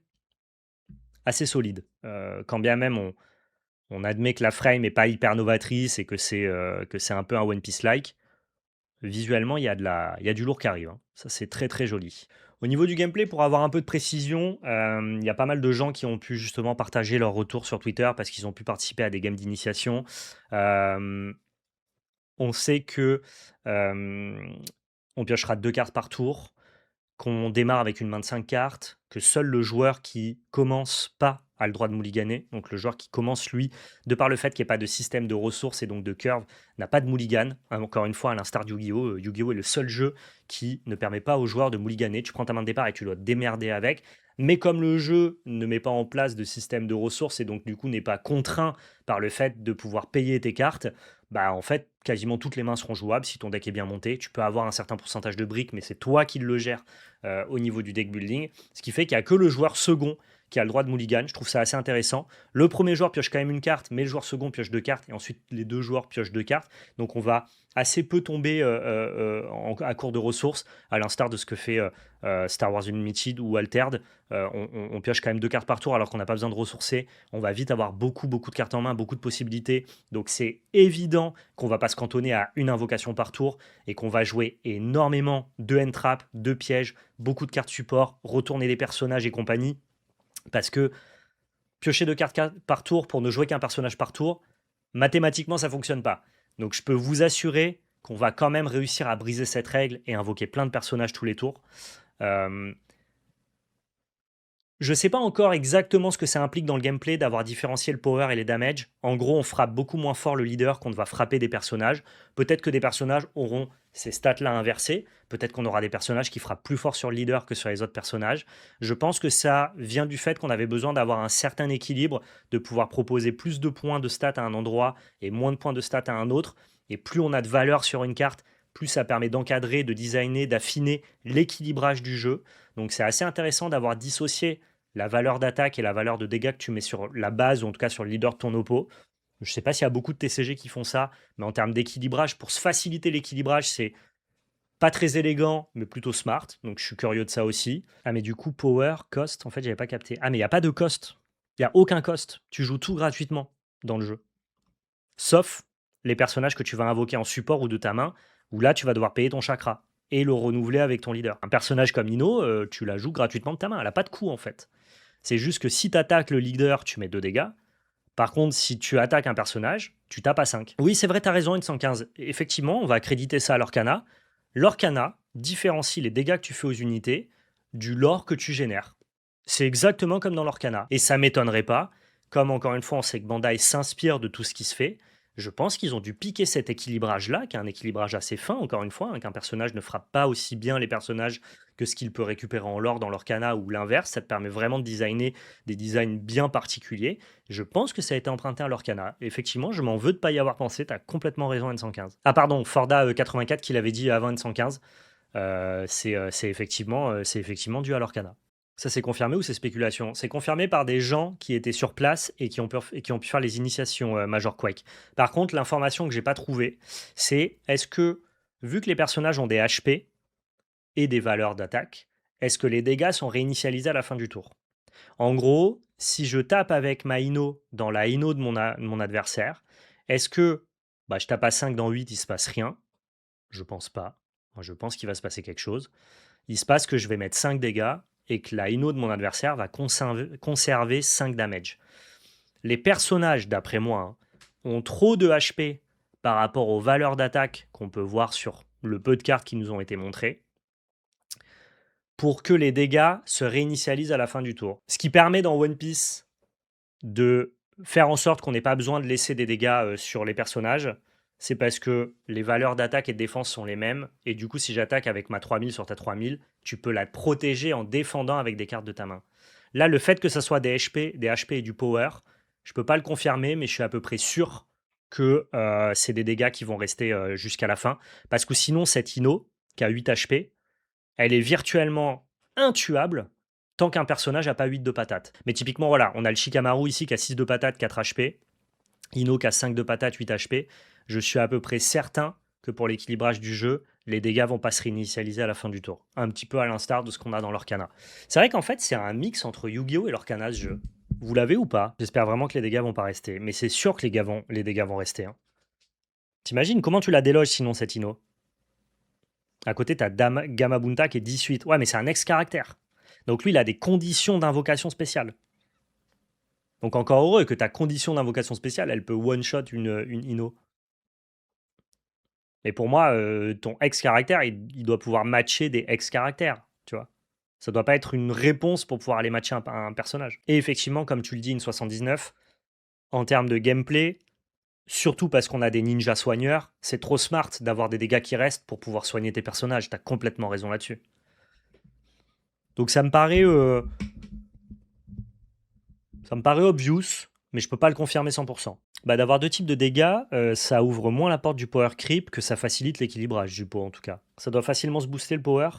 assez solide. Quand bien même on admet que la frame n'est pas hyper novatrice et que c'est un peu un One Piece-like. visuellement, il y a du lourd qui arrive, hein. Ça, c'est très, très joli. Au niveau du gameplay, pour avoir un peu de précision, il y a pas mal de gens qui ont pu justement partager leur retour sur Twitter parce qu'ils ont pu participer à des games d'initiation. Hem, on sait que, hem, on piochera 2 cartes par tour, qu'on démarre avec une main de 5 cartes, que seul le joueur qui commence pas a le droit de mulliganer. Donc le joueur qui commence, lui, de par le fait qu'il n'y ait pas de système de ressources et donc de curve, n'a pas de mulligan. Hein, encore une fois, à l'instar de Yu-Gi-Oh! Yu-Gi-Oh! Est le seul jeu qui ne permet pas aux joueurs de mulliganer. Tu prends ta main de départ et tu dois te démerder avec. Mais comme le jeu ne met pas en place de système de ressources et donc du coup n'est pas contraint par le fait de pouvoir payer tes cartes, bah en fait quasiment toutes les mains seront jouables si ton deck est bien monté. Tu peux avoir un certain pourcentage de briques, mais c'est toi qui le gères au niveau du deck building. Ce qui fait qu'il n'y a que le joueur second qui a le droit de mulligan. Je trouve ça assez intéressant. Le premier joueur pioche quand même une carte, mais le joueur second pioche 2 cartes, et ensuite les 2 joueurs piochent 2 cartes. Donc on va assez peu tomber à court de ressources, à l'instar de ce que fait Star Wars Unlimited ou Altered. On pioche quand même 2 cartes par tour alors qu'on n'a pas besoin de ressourcer. On va vite avoir beaucoup, beaucoup de cartes en main, beaucoup de possibilités. Donc c'est évident qu'on va pas se cantonner à une invocation par tour et qu'on va jouer énormément de end-trap, de pièges, beaucoup de cartes support, retourner les personnages et compagnie. Parce que piocher 2 cartes par tour pour ne jouer qu'un personnage par tour, mathématiquement, ça fonctionne pas. Donc je peux vous assurer qu'on va quand même réussir à briser cette règle et invoquer plein de personnages tous les tours. Euh, je sais pas encore exactement ce que ça implique dans le gameplay d'avoir différencié le power et les damage. En gros, on frappe beaucoup moins fort le leader qu'on va frapper des personnages. Peut-être que des personnages auront ces stats-là inversées. Peut-être qu'on aura des personnages qui frappent plus fort sur le leader que sur les autres personnages. Je pense que ça vient du fait qu'on avait besoin d'avoir un certain équilibre, de pouvoir proposer plus de points de stats à un endroit et moins de points de stats à un autre. Et plus on a de valeur sur une carte, plus ça permet d'encadrer, de designer, d'affiner l'équilibrage du jeu. Donc c'est assez intéressant d'avoir dissocié la valeur d'attaque et la valeur de dégâts que tu mets sur la base, ou en tout cas sur le leader de ton oppo. Je ne sais pas s'il y a beaucoup de TCG qui font ça, mais en termes d'équilibrage, pour se faciliter l'équilibrage, c'est pas très élégant, mais plutôt smart. Donc je suis curieux de ça aussi. Ah, mais du coup, power, cost, en fait, j'avais pas capté. Ah, mais il n'y a pas de cost. Il n'y a aucun cost. Tu joues tout gratuitement dans le jeu. Sauf les personnages que tu vas invoquer en support ou de ta main, où là, tu vas devoir payer ton chakra et le renouveler avec ton leader. Un personnage comme Ino, tu la joues gratuitement de ta main. Elle n'a pas de coût, en fait. C'est juste que si tu attaques le leader, tu mets 2 dégâts. Par contre, si tu attaques un personnage, tu tapes à 5. Oui, c'est vrai, tu as raison, une 115. Effectivement, on va accréditer ça à l'Orcana. L'Orcana différencie les dégâts que tu fais aux unités du lore que tu génères. C'est exactement comme dans l'Orcana. Et ça m'étonnerait pas, comme encore une fois, on sait que Bandai s'inspire de tout ce qui se fait. Je pense qu'ils ont dû piquer cet équilibrage-là, qui est un équilibrage assez fin, encore une fois, hein, qu'un personnage ne frappe pas aussi bien les personnages que ce qu'il peut récupérer en lore dans l'Orcana ou l'inverse. Ça te permet vraiment de designer des designs bien particuliers. Je pense que ça a été emprunté à l'Orcana. Effectivement, je m'en veux de pas y avoir pensé. Tu as complètement raison, N115. Ah, pardon, Forda 84 qui l'avait dit avant N115. C'est effectivement dû à l'Orcana. Ça, c'est confirmé ou c'est spéculation? C'est confirmé par des gens qui étaient sur place et qui ont pu faire les initiations Major Quake. Par contre, l'information que j'ai pas trouvée, c'est est-ce que, vu que les personnages ont des HP et des valeurs d'attaque, est-ce que les dégâts sont réinitialisés à la fin du tour? En gros, si je tape avec ma Ino dans la Ino de mon adversaire, est-ce que bah, je tape à 5 dans 8, il se passe rien? Je pense pas. Moi, je pense qu'il va se passer quelque chose. Il se passe que je vais mettre 5 dégâts et que la Ino de mon adversaire va conserver 5 damage. Les personnages, d'après moi, hein, ont trop de HP par rapport aux valeurs d'attaque qu'on peut voir sur le peu de cartes qui nous ont été montrées pour que les dégâts se réinitialisent à la fin du tour. Ce qui permet dans One Piece de faire en sorte qu'on n'ait pas besoin de laisser des dégâts sur les personnages, c'est parce que les valeurs d'attaque et de défense sont les mêmes. Et du coup, si j'attaque avec ma 3000 sur ta 3000, tu peux la protéger en défendant avec des cartes de ta main. Là, le fait que ça soit des HP et du power, je peux pas le confirmer, mais je suis à peu près sûr que c'est des dégâts qui vont rester jusqu'à la fin. Parce que sinon, cette Ino, qui a 8 HP, elle est virtuellement intuable tant qu'un personnage n'a pas 8 de patates. Mais typiquement, voilà, on a le Shikamaru ici qui a 6 de patates, 4 HP. Ino qui a 5 de patates, 8 HP. Je suis à peu près certain que pour l'équilibrage du jeu, les dégâts vont pas se réinitialiser à la fin du tour. Un petit peu à l'instar de ce qu'on a dans l'Orcana. C'est vrai qu'en fait, c'est un mix entre Yu-Gi-Oh! Et l'Orcana ce jeu. Vous l'avez ou pas? J'espère vraiment que les dégâts vont pas rester. Mais c'est sûr que les dégâts vont rester. Hein. T'imagines comment tu la déloges sinon cette Ino? À côté, tu as Gamabunta qui est 18. Ouais, mais c'est un ex-caractère. Donc lui, il a des conditions d'invocation spéciale. Donc encore heureux que ta condition d'invocation spéciale, elle peut one-shot une Inno. Mais pour moi, ton ex-caractère, il doit pouvoir matcher des ex-caractères, tu vois. Ça doit pas être une réponse pour pouvoir aller matcher un personnage. Et effectivement, comme tu le dis, une 79, en termes de gameplay, surtout parce qu'on a des ninjas soigneurs, c'est trop smart d'avoir des dégâts qui restent pour pouvoir soigner tes personnages. T'as complètement raison là-dessus. Donc ça me paraît obvious, mais je peux pas le confirmer 100%. Bah, d'avoir deux types de dégâts, ça ouvre moins la porte du power creep que ça facilite l'équilibrage du pot en tout cas. Ça doit facilement se booster le power,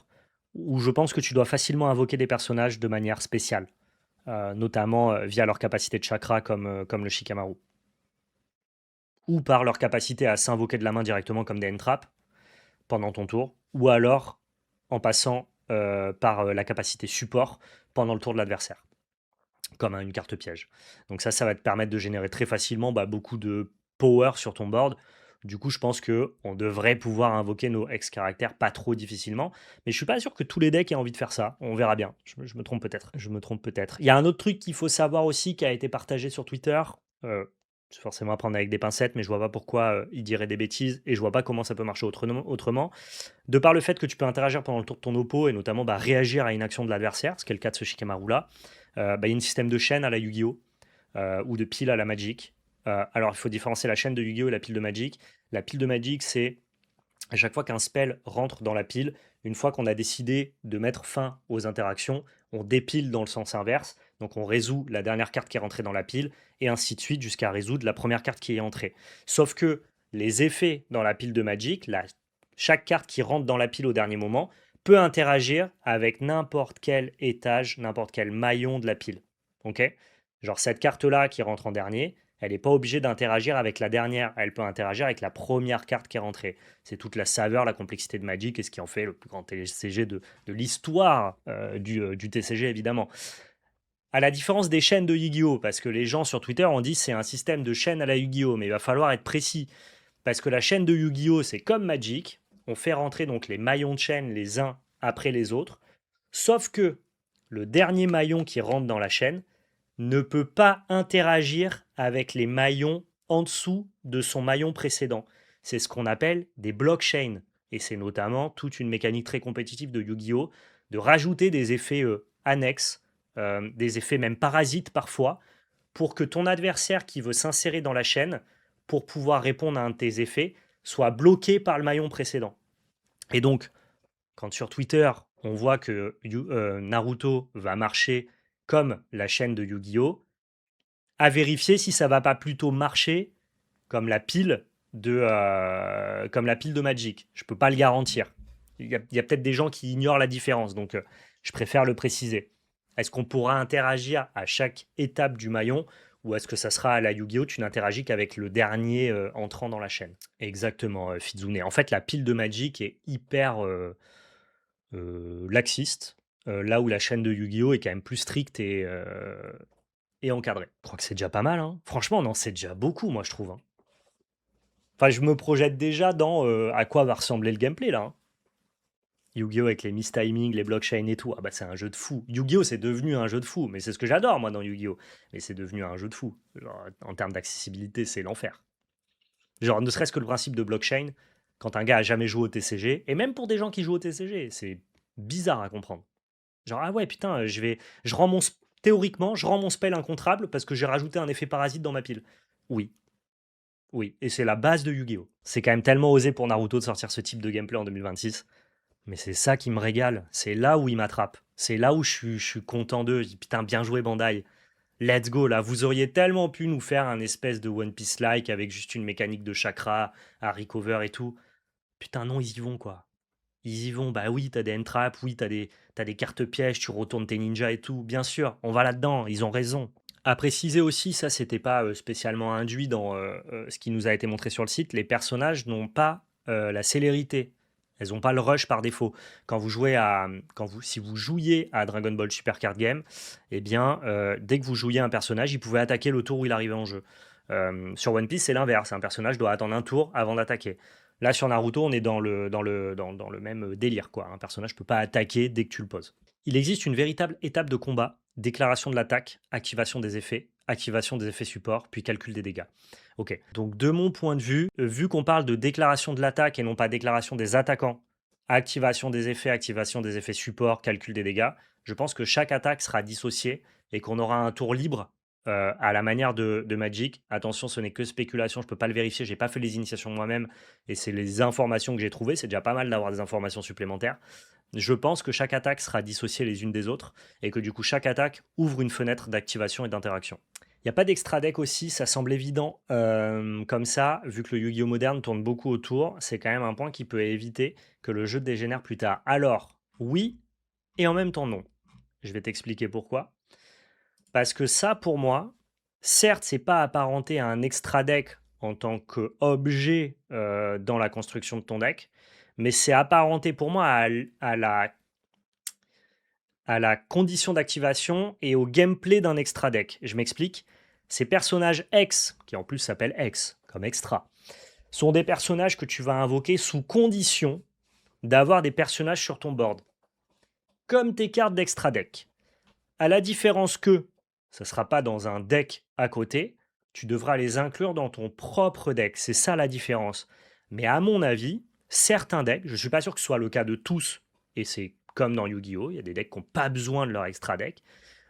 ou je pense que tu dois facilement invoquer des personnages de manière spéciale, notamment via leur capacité de chakra comme le Shikamaru. Ou par leur capacité à s'invoquer de la main directement comme des end-traps pendant ton tour, ou alors en passant par la capacité support pendant le tour de l'adversaire, comme une carte piège. Donc ça va te permettre de générer très facilement beaucoup de power sur ton board. Du coup, je pense que on devrait pouvoir invoquer nos ex-caractères pas trop difficilement. Mais je suis pas sûr que tous les decks aient envie de faire ça. On verra bien. Je me trompe peut-être. Je me trompe peut-être. Il y a un autre truc qu'il faut savoir aussi qui a été partagé sur Twitter. C'est forcément à prendre avec des pincettes, mais je vois pas pourquoi il dirait des bêtises et je vois pas comment ça peut marcher autrement. De par le fait que tu peux interagir pendant le tour de ton oppo et notamment réagir à une action de l'adversaire, ce qui est le cas de ce Shikamaru là, il y a un système de chaîne à la Yu-Gi-Oh! Ou de pile à la Magic. Alors il faut différencier la chaîne de Yu-Gi-Oh! Et la pile de Magic. La pile de Magic, c'est à chaque fois qu'un spell rentre dans la pile, une fois qu'on a décidé de mettre fin aux interactions, on dépile dans le sens inverse. Donc on résout la dernière carte qui est rentrée dans la pile, et ainsi de suite jusqu'à résoudre la première carte qui est entrée. Sauf que les effets dans la pile de Magic, chaque carte qui rentre dans la pile au dernier moment, peut interagir avec n'importe quel étage, n'importe quel maillon de la pile. Ok? Genre cette carte-là qui rentre en dernier, elle n'est pas obligée d'interagir avec la dernière, elle peut interagir avec la première carte qui est rentrée. C'est toute la saveur, la complexité de Magic et ce qui en fait le plus grand TCG de l'histoire du TCG évidemment. À la différence des chaînes de Yu-Gi-Oh! Parce que les gens sur Twitter ont dit c'est un système de chaîne à la Yu-Gi-Oh! Mais il va falloir être précis. Parce que la chaîne de Yu-Gi-Oh! C'est comme Magic, on fait rentrer donc les maillons de chaîne les uns après les autres, sauf que le dernier maillon qui rentre dans la chaîne ne peut pas interagir avec les maillons en dessous de son maillon précédent. C'est ce qu'on appelle des blockchains. Et c'est notamment toute une mécanique très compétitive de Yu-Gi-Oh! De rajouter des effets annexes, des effets même parasites parfois, pour que ton adversaire qui veut s'insérer dans la chaîne, pour pouvoir répondre à un de tes effets, soit bloqué par le maillon précédent. Et donc, quand sur Twitter, on voit que Naruto va marcher comme la chaîne de Yu-Gi-Oh!, à vérifier si ça va pas plutôt marcher comme comme la pile de Magic. Je peux pas le garantir. Il y a peut-être des gens qui ignorent la différence, donc je préfère le préciser. Est-ce qu'on pourra interagir à chaque étape du maillon ou est-ce que ça sera à la Yu-Gi-Oh! Tu n'interagis qu'avec le dernier entrant dans la chaîne. Exactement, Fizune. En fait, la pile de Magic est hyper laxiste, là où la chaîne de Yu-Gi-Oh! Est quand même plus stricte et encadrée. Je crois que c'est déjà pas mal, hein. Franchement, non, c'est déjà beaucoup, moi, je trouve, hein. Enfin, je me projette déjà dans à quoi va ressembler le gameplay, là, hein. Yu-Gi-Oh! Avec les mistiming, les blockchains et tout, ah bah c'est un jeu de fou. Yu-Gi-Oh! C'est devenu un jeu de fou, mais c'est ce que j'adore, moi, dans Yu-Gi-Oh! Mais c'est devenu un jeu de fou. Genre, en termes d'accessibilité, c'est l'enfer. Genre, ne serait-ce que le principe de blockchain, quand un gars a jamais joué au TCG, et même pour des gens qui jouent au TCG, c'est bizarre à comprendre. Genre, ah ouais, putain, je rends théoriquement, je rends mon spell incontrable parce que j'ai rajouté un effet parasite dans ma pile. Oui, oui, et c'est la base de Yu-Gi-Oh! C'est quand même tellement osé pour Naruto de sortir ce type de gameplay en 2026. Mais c'est ça qui me régale. C'est là où il m'attrape. C'est là où je suis content d'eux. Je dis, putain, bien joué Bandai. Let's go là. Vous auriez tellement pu nous faire un espèce de One Piece-like avec juste une mécanique de chakra à recover et tout. Putain, non, ils y vont quoi. Ils y vont. Bah oui, t'as des end-traps, oui, t'as des cartes pièges, tu retournes tes ninjas et tout. Bien sûr, on va là-dedans. Ils ont raison. À préciser aussi, ça c'était pas spécialement induit dans ce qui nous a été montré sur le site, les personnages n'ont pas la célérité. Elles n'ont pas le rush par défaut. Si vous jouiez à Dragon Ball Super Card Game, eh bien, dès que vous jouiez un personnage, il pouvait attaquer le tour où il arrivait en jeu. Sur One Piece, c'est l'inverse. Un personnage doit attendre un tour avant d'attaquer. Là, sur Naruto, on est dans le même délire, quoi. Un personnage peut pas attaquer dès que tu le poses. Il existe une véritable étape de combat, déclaration de l'attaque, activation des effets support, puis calcul des dégâts. Ok, donc de mon point de vue, vu qu'on parle de déclaration de l'attaque et non pas déclaration des attaquants, activation des effets support, calcul des dégâts, je pense que chaque attaque sera dissociée et qu'on aura un tour libre à la manière de Magic. Attention, ce n'est que spéculation, je ne peux pas le vérifier, j'ai pas fait les initiations moi-même et c'est les informations que j'ai trouvées. C'est déjà pas mal d'avoir des informations supplémentaires. Je pense que chaque attaque sera dissociée les unes des autres et que du coup chaque attaque ouvre une fenêtre d'activation et d'interaction. Il n'y a pas d'extra deck aussi, ça semble évident comme ça, vu que le Yu-Gi-Oh! Moderne tourne beaucoup autour, c'est quand même un point qui peut éviter que le jeu dégénère plus tard. Alors, oui, et en même temps non. Je vais t'expliquer pourquoi. Parce que ça, pour moi, certes, c'est pas apparenté à un extra deck en tant qu'objet dans la construction de ton deck, mais c'est apparenté pour moi à la condition d'activation et au gameplay d'un extra deck. Je m'explique. Ces personnages X, qui en plus s'appellent X, comme extra, sont des personnages que tu vas invoquer sous condition d'avoir des personnages sur ton board, comme tes cartes d'extra deck. À la différence que ça ne sera pas dans un deck à côté, tu devras les inclure dans ton propre deck. C'est ça la différence. Mais à mon avis, certains decks, je ne suis pas sûr que ce soit le cas de tous, et c'est comme dans Yu-Gi-Oh! Il y a des decks qui n'ont pas besoin de leur extra deck.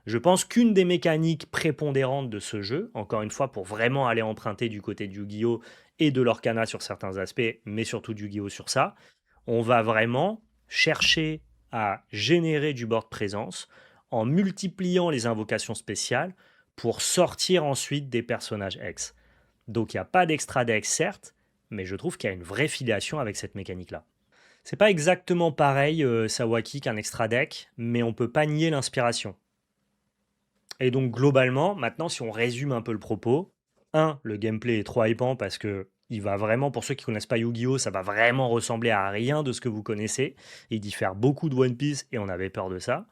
Je pense qu'une des mécaniques prépondérantes de ce jeu, encore une fois pour vraiment aller emprunter du côté de Yu-Gi-Oh! Et de l'Orcana sur certains aspects, mais surtout du Yu-Gi-Oh! Sur ça, on va vraiment chercher à générer du board présence en multipliant les invocations spéciales pour sortir ensuite des personnages X. Donc il n'y a pas d'extra deck certes, mais je trouve qu'il y a une vraie filiation avec cette mécanique-là. C'est pas exactement pareil Sawaki qu'un extra deck, mais on peut pas nier l'inspiration. Et donc globalement, maintenant si on résume un peu le propos, le gameplay est trop hypant parce que il va vraiment, pour ceux qui connaissent pas Yu-Gi-Oh, ça va vraiment ressembler à rien de ce que vous connaissez. Il diffère beaucoup de One Piece et on avait peur de ça.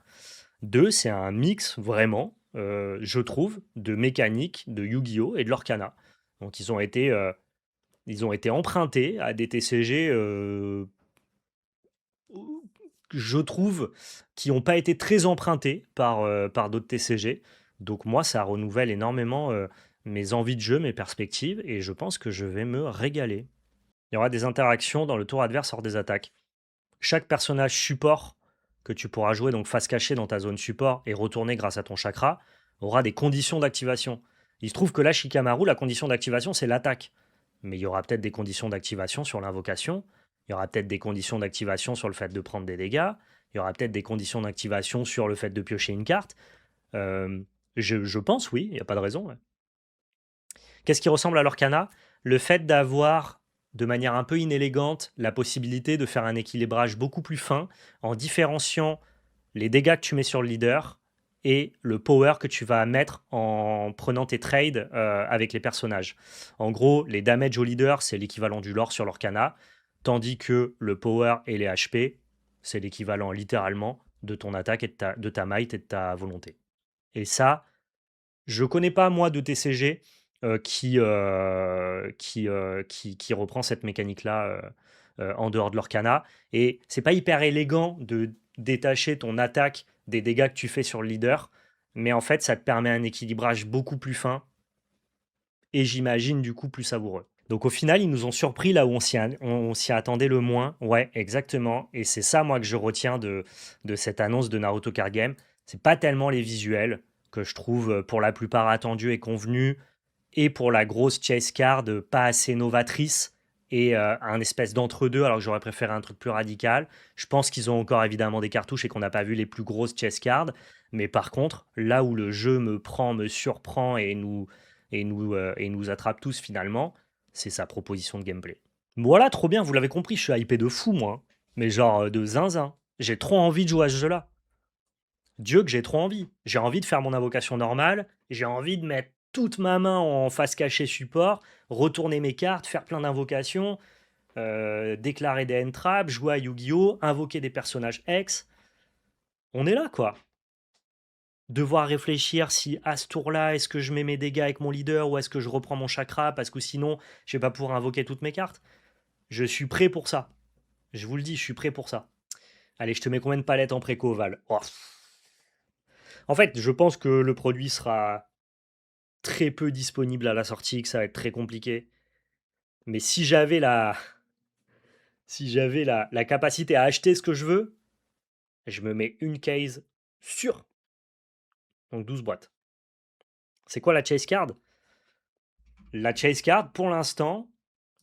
2, c'est un mix vraiment, je trouve, de mécanique de Yu-Gi-Oh! Et de l'Orcana. Donc ils ont été empruntés à des TCG, je trouve, qui n'ont pas été très empruntés par d'autres TCG. Donc moi, ça renouvelle énormément mes envies de jeu, mes perspectives, et je pense que je vais me régaler. Il y aura des interactions dans le tour adverse hors des attaques. Chaque personnage support que tu pourras jouer donc face cachée dans ta zone support et retourner grâce à ton chakra aura des conditions d'activation. Il se trouve que là, Shikamaru, la condition d'activation, c'est l'attaque. Mais il y aura peut-être des conditions d'activation sur l'invocation. Il y aura peut-être des conditions d'activation sur le fait de prendre des dégâts. Il y aura peut-être des conditions d'activation sur le fait de piocher une carte. Euh, je pense, oui, il n'y a pas de raison. Ouais. Qu'est-ce qui ressemble à l'Orcana? Le fait d'avoir, de manière un peu inélégante, la possibilité de faire un équilibrage beaucoup plus fin en différenciant les dégâts que tu mets sur le leader et le power que tu vas mettre en prenant tes trades avec les personnages. En gros, les damage au leader, c'est l'équivalent du lore sur l'Orcana, tandis que le power et les HP, c'est l'équivalent littéralement de ton attaque et de ta might et de ta volonté. Et ça, je connais pas, moi, de TCG qui reprend cette mécanique-là en dehors de l'Orcana. Et c'est pas hyper élégant de détacher ton attaque des dégâts que tu fais sur le leader, mais en fait, ça te permet un équilibrage beaucoup plus fin et j'imagine du coup plus savoureux. Donc au final, ils nous ont surpris là où on s'y attendait le moins. Ouais, exactement. Et c'est ça, moi, que je retiens de cette annonce de Naruto Card Game. C'est pas tellement les visuels que je trouve pour la plupart attendus et convenus, et pour la grosse chase card pas assez novatrice et un espèce d'entre-deux, alors que j'aurais préféré un truc plus radical. Je pense qu'ils ont encore évidemment des cartouches et qu'on n'a pas vu les plus grosses chase cards. Mais par contre, là où le jeu me prend, me surprend et nous attrape tous finalement, c'est sa proposition de gameplay. Voilà, trop bien, vous l'avez compris, je suis hypé de fou, moi. Mais genre de zinzin. J'ai trop envie de jouer à ce jeu-là. Dieu que j'ai trop envie. J'ai envie de faire mon invocation normale, j'ai envie de mettre toute ma main en face cachée support, retourner mes cartes, faire plein d'invocations, déclarer des end traps, jouer à Yu-Gi-Oh, invoquer des personnages X. On est là, quoi. Devoir réfléchir si à ce tour-là, est-ce que je mets mes dégâts avec mon leader ou est-ce que je reprends mon chakra parce que sinon, je vais pas pouvoir invoquer toutes mes cartes. Je suis prêt pour ça. Je vous le dis, je suis prêt pour ça. Allez, je te mets combien de palettes en préco, Val? Oh. En fait, je pense que le produit sera très peu disponible à la sortie, que ça va être très compliqué. Mais si j'avais la capacité à acheter ce que je veux, je me mets une case sûre. Donc 12 boîtes. C'est quoi la chase card? La chase card, pour l'instant,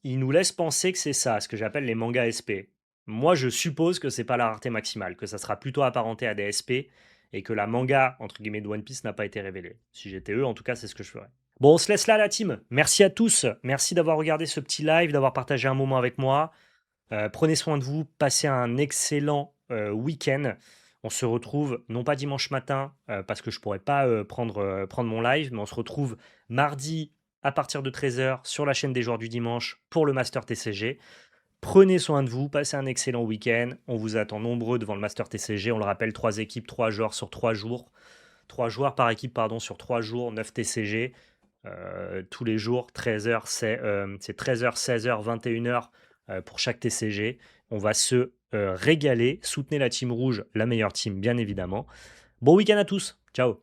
il nous laisse penser que c'est ça, ce que j'appelle les mangas SP. Moi, je suppose que c'est pas la rareté maximale, que ça sera plutôt apparenté à des SP et que la manga, entre guillemets, de One Piece n'a pas été révélée. Si j'étais eux, en tout cas, c'est ce que je ferais. Bon, on se laisse là, la team. Merci à tous. Merci d'avoir regardé ce petit live, d'avoir partagé un moment avec moi. Prenez soin de vous. Passez un excellent week-end. On se retrouve, non pas dimanche matin, parce que je pourrais pas prendre mon live, mais on se retrouve mardi à partir de 13h sur la chaîne des joueurs du dimanche pour le Master TCG. Prenez soin de vous, passez un excellent week-end. On vous attend nombreux devant le Master TCG. On le rappelle, 3 équipes, 3 joueurs sur 3 jours. 3 joueurs par équipe, pardon, sur 3 jours, 9 TCG. Tous les jours, 13h, c'est 13h, 16h, 21h pour chaque TCG. On va se régaler. Soutenez la team rouge, la meilleure team, bien évidemment. Bon week-end à tous. Ciao.